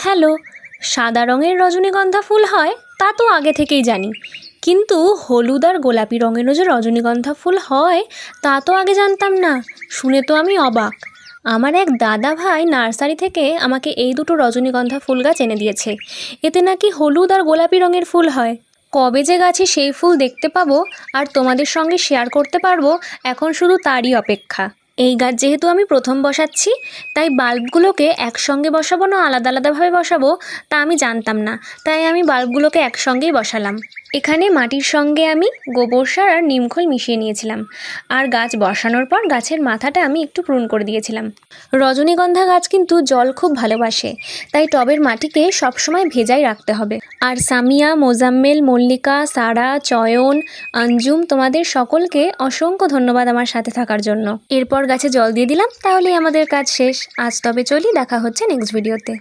Hello, সাদা রঙের রজনীগন্ধা ফুল হয় তা তো আগে থেকেই জানি, কিন্তু হলুদ আর গোলাপি রঙেরও যে রজনীগন্ধা ফুল হয় তা তো আগে জানতাম না। শুনে তো আমি অবাক। আমার এক দাদা ভাই নার্সারি থেকে আমাকে এই দুটো রজনীগন্ধা ফুল গাছ এনে দিয়েছে। এতে নাকি হলুদ আর গোলাপি রঙের ফুল হয়। কবে যে গাছে সেই ফুল দেখতে পাবো আর তোমাদের সঙ্গে শেয়ার করতে পারবো, এখন শুধু তারই অপেক্ষা। এই গাছ যেহেতু আমি প্রথম বসাচ্ছি, তাই বাল্বগুলোকে একসঙ্গে বসাবো না আলাদা আলাদাভাবে বসাবো তা আমি জানতাম না, তাই আমি বাল্বগুলোকে একসঙ্গেই বসালাম। এখানে মাটির সঙ্গে আমি গোবর সার আর নিমখোল মিশিয়ে নিয়েছিলাম, আর গাছ বসানোর পর গাছের মাথাটা আমি একটু প্রুন করে দিয়েছিলাম। রজনীগন্ধা গাছ কিন্তু জল খুব ভালোবাসে, তাই টবের মাটিকে সবসময় ভেজাই রাখতে হবে। আর সামিয়া, মোজাম্মেল, মল্লিকা, সারা, চয়ন, আঞ্জুম, তোমাদের সকলকে অসংখ্য ধন্যবাদ আমার সাথে থাকার জন্য। এরপর গাছে জল দিয়ে দিলাম, তাহলেই আমাদের কাজ শেষ। আজ তবে চলি, দেখা হচ্ছে নেক্সট ভিডিওতে।